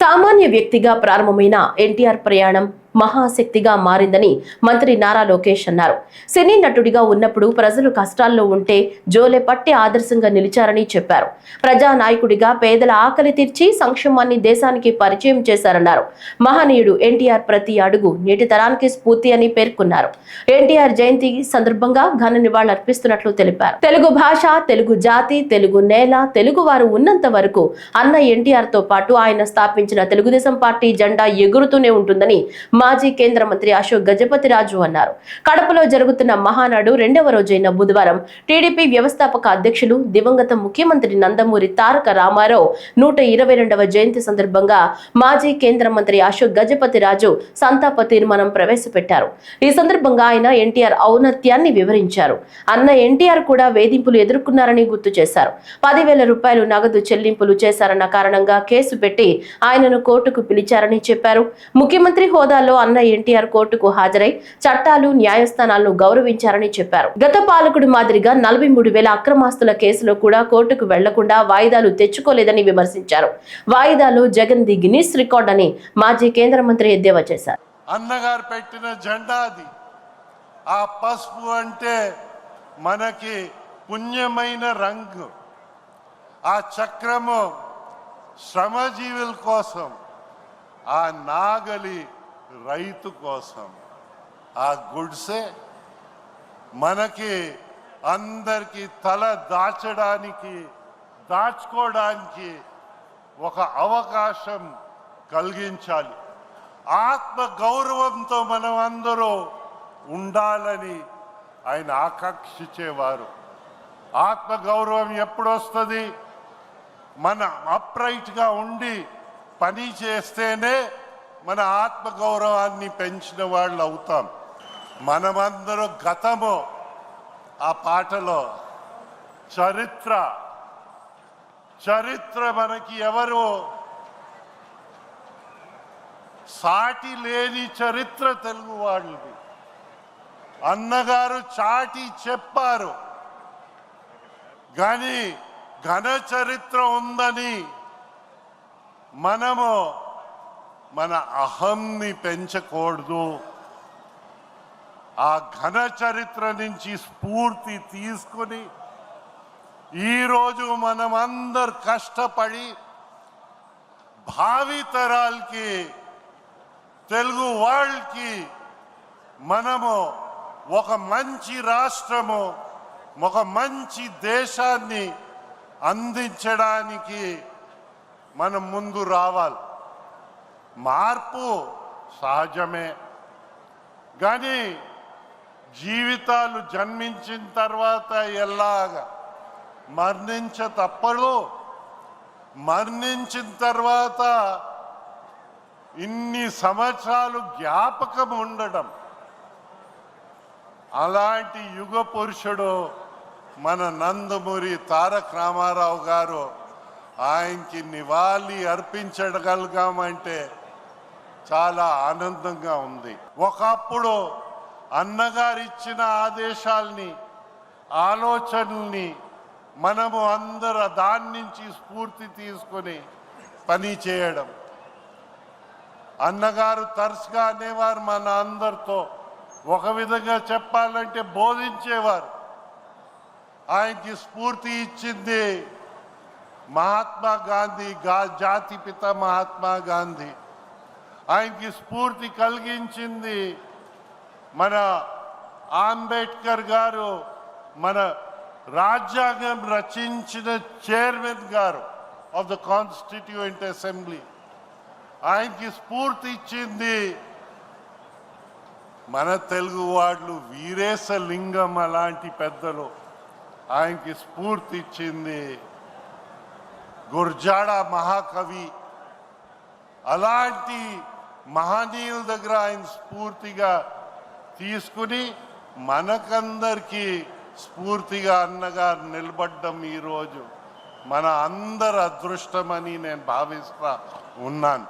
సామాన్య వ్యక్తిగా ప్రారంభమైన ఎన్టీఆర్ ప్రయాణం మహాశక్తిగా మారిందని మంత్రి నారా లోకేష్ అన్నారు. సినీ నటుడిగా ఉన్నప్పుడు ప్రజలు కష్టాల్లో ఉంటే జోలె పట్టి ఆదర్శంగా నిలిచారని చెప్పారు. ప్రజానాయకుడిగా పేదల ఆకలి తీర్చి సంక్షేమాన్ని దేశానికి పరిచయం చేశారన్నారు. మహనీయుడు ఎన్టీఆర్ ప్రతి అడుగు నేటి తరానికి స్ఫూర్తి అని పేర్కొన్నారు. ఎన్టీఆర్ జయంతి సందర్భంగా ఘన నివాళులర్పిస్తున్నట్లు తెలిపారు. తెలుగు భాష, తెలుగు జాతి, తెలుగు నేల, తెలుగు వారు ఉన్నంత వరకు అన్న ఎన్టీఆర్ తో పాటు ఆయన స్థాపించిన తెలుగుదేశం పార్టీ జెండా ఎగురుతూనే ఉంటుందని మాజీ కేంద్ర మంత్రి అశోక్ గజపతి రాజు అన్నారు. కడపలో జరుగుతున్న మహానాడు రెండవ రోజైన బుధవారం టీడీపీ వ్యవస్థాపక అధ్యక్షులు దివంగత ముఖ్యమంత్రి నందమూరి తారక రామారావు 122వ జయంతి సందర్భంగా మాజీ కేంద్ర మంత్రి అశోక్ గజపతి రాజు సంతాప తీర్మానం ప్రవేశపెట్టారు. ఈ సందర్భంగా ఆయన ఎన్టీఆర్ ఔన్నత్యాన్ని వివరించారు. అన్న ఎన్టీఆర్ కూడా వేధింపులు ఎదుర్కొన్నారని గుర్తు చేశారు. 10,000 రూపాయలు నగదు చెల్లింపులు చేశారన్న కారణంగా కేసు పెట్టి ఆయనను కోర్టుకు పిలిచారని చెప్పారు. ముఖ్యమంత్రి హోదాలో అన్న ఎన్టీఆర్ కోర్టుకు హాజరై చట్టాలు, న్యాయస్థానాలను గౌరవించారని చెప్పారు. గత పాలకుడు మాదిరిగా 43,000 అక్రమాస్తుల కేసులో కూడా కోర్టుకు వెళ్లకుండా వాయిదాలు తెచ్చుకోలేదని విమర్శించారు. వాయిదాలు జగన్ ది గిన్నిస్ రికార్డ్ అని మాజీ కేంద్ర మంత్రి ఎద్దేవా చేశారు. అన్నగారు పెట్టిన జెండా అది. ఆ పసుపు అంటే మనకి పుణ్యమైన రంగు. ఆ చక్రము శ్రమజీవుల కోసం, ఆ నాగలి రైతు కోసం, ఆ గుడ్సే మనకి అందరికి తల దాచుకోవడానికి ఒక అవకాశం కలిగించాలి. ఆత్మ గౌరవంతో మనం అందరూ ఉండాలని ఆయన ఆకాంక్షించేవారు. ఆత్మ గౌరవం ఎప్పుడు వస్తుంది? మన అప్రైట్గా ఉండి పని చేస్తేనే మన ఆత్మగౌరవాన్ని పెంచిన వాళ్ళు అవుతాం. మనమందరూ గతము, ఆ పాటలో చరిత్ర మనకి ఎవరు సాటి లేని చరిత్ర తెలుగు వాళ్ళది. అన్నగారు చాటి చెప్పారు, కానీ ఘన చరిత్ర ఉందని మనము మన అహంని పెంచకూడదు. ఆ ఘన చరిత్ర నుంచి స్ఫూర్తి తీసుకుని ఈరోజు మనం అందరు కష్టపడి భావితరాలకి, తెలుగు వాళ్ళకి మనము ఒక మంచి రాష్ట్రము, ఒక మంచి దేశాన్ని అందించడానికి మనం ముందు రావాలి. మార్పు సహజమే, కానీ జీవితాలు జన్మించిన తర్వాత ఎలాగా తప్పదు. మరణించిన తర్వాత ఇన్ని సంవత్సరాలు జ్ఞాపకం ఉండడం, అలాంటి యుగ పురుషుడు మన నందమూరి తారక రామారావు గారు. ఆయనకి నివాళి అర్పించగలిగామంటే చాలా ఆనందంగా ఉంది. ఒకప్పుడు అన్నగారు ఇచ్చిన ఆదేశాల్ని, ఆలోచనల్ని మనము అందరూ దాని నుంచి స్ఫూర్తి తీసుకొని పని చేయడం. అన్నగారు తరచుగా అనేవారు మన అందరితో, ఒక విధంగా చెప్పాలంటే బోధించేవారు. ఆయనకి స్ఫూర్తి ఇచ్చింది మహాత్మా గాంధీ, జాతిపిత మహాత్మా గాంధీ. ఆయనకి స్ఫూర్తి కలిగించింది మన అంబేద్కర్ గారు, మన రాజ్యాంగం రచించిన చైర్మన్ గారు ఆఫ్ ద కాన్స్టిట్యూయెంట్ అసెంబ్లీ. ఆయనకి స్ఫూర్తి ఇచ్చింది మన తెలుగు వాళ్ళు, వీరేశలింగం అలాంటి పెద్దలు. ఆయనకి స్ఫూర్తి ఇచ్చింది గుర్జాడ మహాకవి. అలాంటి మహనీయుల దగ్గర ఆయన స్ఫూర్తిగా తీసుకుని మనకందరికీ స్ఫూర్తిగా అన్నగారు నిలబడ్డం ఈరోజు మన అందరి అదృష్టమని నేను భావిస్తా ఉన్నాను.